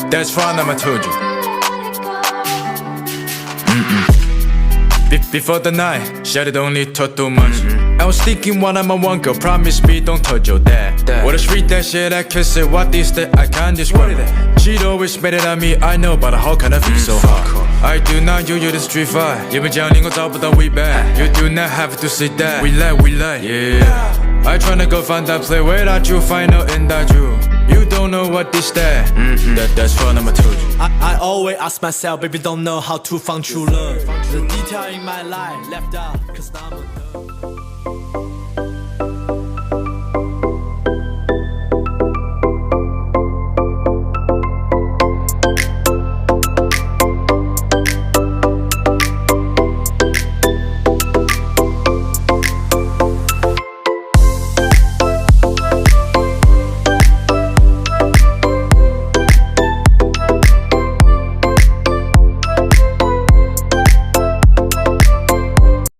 That's fine, I told you. Before the night, shut it, don't need talk too much. I was thinking one I'm a one girl, promise me don't touch your dad. What a street that shit, I can say what this that I can't describe. She'd always made it on me, I know, but how can I feel so hard? I do not you the street fight. 你们讲你我找不到 we back. You do not have to say that. We lie, yeah. I tryna go find that play without you, find out in that you don't know what this that. That's fun, I'ma told you. I always ask myself, baby, don't know how to find true love. The detail in my life left out, cause I'm a